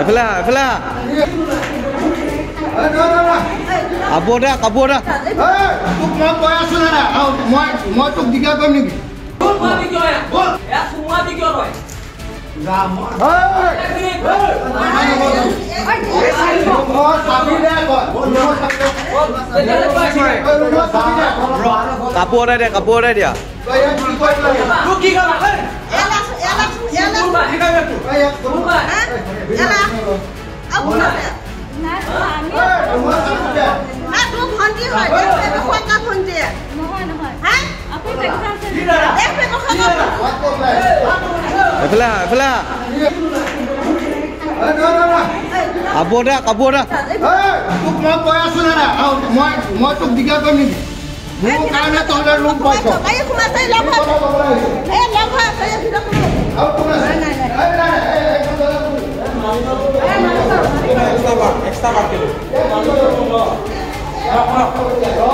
এফালে কাপোৰ দে তোক মই কৈ আছো না মই তোক দিগা কৰিম নেকি কাপোৰ দে দিয়া এফালে কাপোৰ দে তোক মই কৈ আছো না মই তোক দিগা কৰিম নেকি মোৰ কাৰণে তহঁতে লোক পাইছ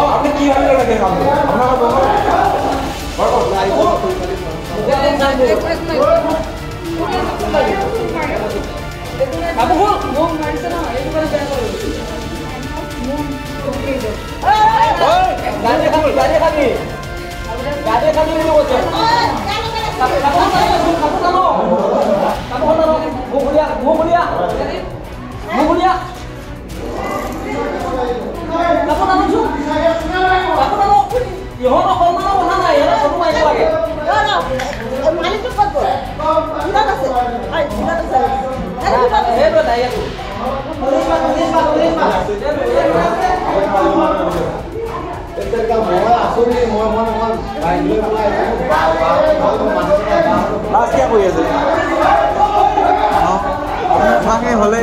আপনি কি ভাবে লাগে হলে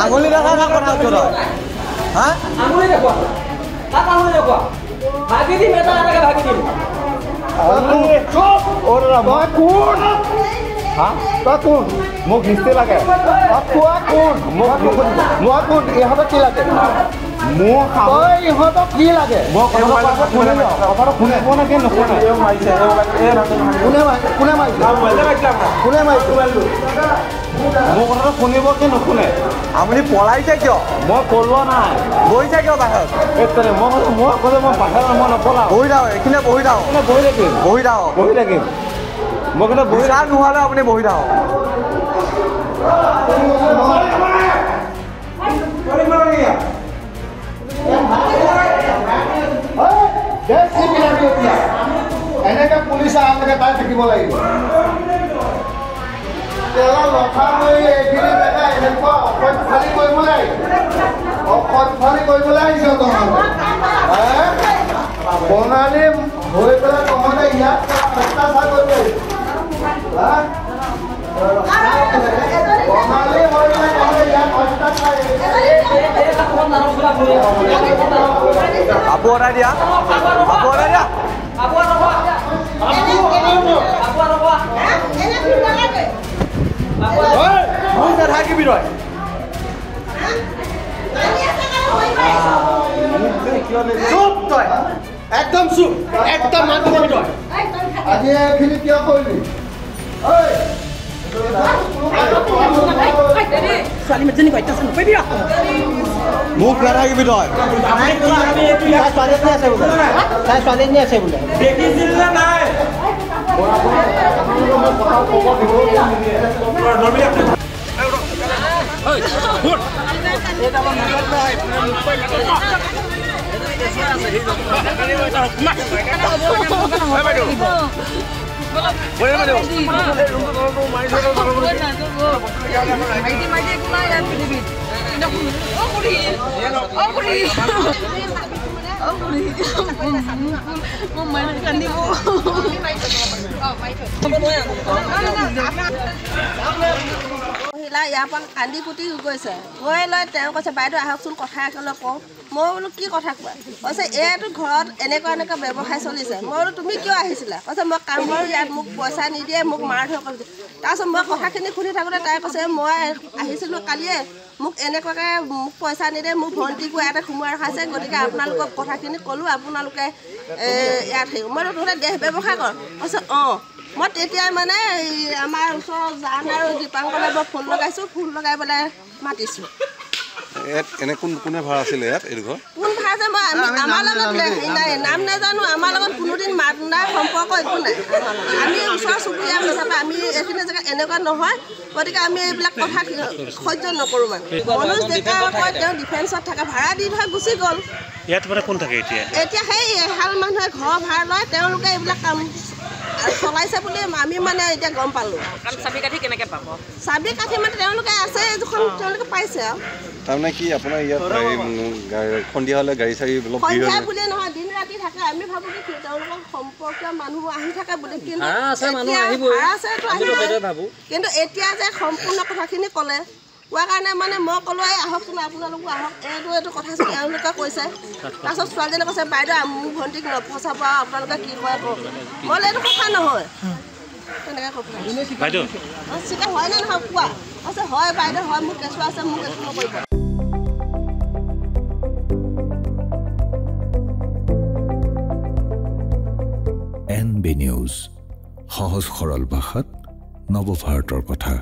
আঙুলি দেখা কথা আঙুলি দেখুৱা আঙুলি দেখুৱা ভাগি দিম এটা এটাকে ভাগি দিম কোন মোক হিষ্ট্ৰী লাগে কোন ইহঁতক কি লাগে ইহঁতক কি লাগে মোৰ কথাটো শুনিব কি নুশুনে আপুনি পলাইছে কিয় মই পলোৱা নাই বহিছে কিয় বাহিৰত মই ক'লে মই বাহিৰত মই নপলাওঁ বহি যাওঁ এইখিনিতে বহি যাওঁ বহি থাকিম মই কিন্তু বহি যাওঁ নোহোৱালে আপুনি বহি যাওঁ এনেকে পুলিচ আহোঁতে তাই থাকিব লাগিব এইখিনি জেগা এনেকুৱা অসৎফালি কৰিবলৈ আহিছে বঙালী হৈ পেলাই তহঁতে ইয়াত অত্যাচাৰ কৰিব বঙালী হৈ পেলাই তহঁতে ইয়াত অত্যাচাৰ কাপোৰ অৰ্ডাৰ দিয়া নাথাকিবি তই চুপ তই একদম চুপ একদম মাত দিবি তই আজি এইখিনি কিয় কৰিলি ছোৱালী মেজনী অত্যাচাৰ নকৰিবি মোক নাথাকিবি তই তাই ছোৱালীজনী আছে বোলে দেখিছিল নাই বিলাক ইয়াৰ পৰা কান্দি কুটি গৈছে গৈ লৈ তেওঁ কৈছে বাইদেউ আহকচোন কথা একেলগে কওঁ মই বোলো কি কথা কোৱা কৈছে এইটো ঘৰত এনেকুৱা ব্যৱসায় চলিছে মই বোলো তুমি কিয় আহিছিলা কৈছে মই কাম কৰোঁ ইয়াত মোক পইচা নিদিয়ে মোক মাৰ ধৰ কৰিছে তাৰপিছত মই কথাখিনি শুনি থাকোঁতে তাই কৈছে মই আহিছিলোঁ কালিয়ে মোক এনেকুৱাকৈ মোক পইচা নিদিয়ে মোক ভণ্টিকো ইয়াতে সোমোৱাই ৰখাইছে গতিকে আপোনালোকক কথাখিনি ক'লোঁ আপোনালোকে ইয়াত মই তহঁতে দেহ ব্যৱসায় কৰ কৈছে অঁ মই তেতিয়াই মানে আমাৰ ওচৰৰ জান আৰু দীপাংকলৈ মই ফোন লগাইছোঁ ফোন লগাই পেলাই মাতিছোঁ এনে কোনে ভাড়া আছিলে ইয়াত এইটো ঘৰ কোন ভাড়া যে মই আমাৰ লগত নাই নাম নাজানো আমাৰ লগত কোনোদিন মাত নাই সম্পৰ্ক একো নাই আমি ওচৰ চুবুৰীয়া হিচাপে আমি এইখিনি জেগাত এনেকুৱা নহয় গতিকে আমি এইবিলাক কথা সহ্য নকৰোঁ মানে মনোজ ডেকা কয় তেওঁ ডিফেন্সত থাকে ভাড়া দি থৈ গুচি গ'ল ইয়াত মানে কোন থাকে এতিয়া সেই এহাল মানুহে ঘৰ ভাড়া লয় তেওঁলোকে এইবিলাক কাম চলাইছে বুলি আমি মানে এতিয়া গম পালোঁ চাবি কাঠি কেনেকৈ পাব চাবি কাঠি মানে তেওঁলোকে আছে যিখন তেওঁলোকে পাইছে আৰু তাৰমানে কি আপোনাৰ ইয়াত সন্ধিয়া হ'লে গাড়ী চাড়ী সন্ধিয়া বুলিয়ে নহয় দিন ৰাতি থাকে আমি ভাবোঁ কি তেওঁলোকৰ সম্পৰ্কীয় মানুহ আহি থাকে বুলি কিন্তু কিন্তু এতিয়া যে সম্পূৰ্ণ কথাখিনি ক'লে কোৱাৰ কাৰণে মানে মই ক'লোঁ এই আহকচোন আপোনালোকো আহক এইটো কথা তেওঁলোকে কৈছে তাৰপিছত ছোৱালীজনীয়ে কৈছে বাইদেউ মোৰ ভণ্টিক নফচাব আপোনালোকে কি কৰে কওক মই এইটো কথা নহয় তেনেকৈ বাইদেউ চিকা হয় নে নহয় কোৱা কৈছে হয় বাইদেউ হয় মোৰ কেঁচুৱা আছে মোক একো নকৰিব NB নিউজ সহজ সৰল ভাষাত নৱভাৰতৰ কথা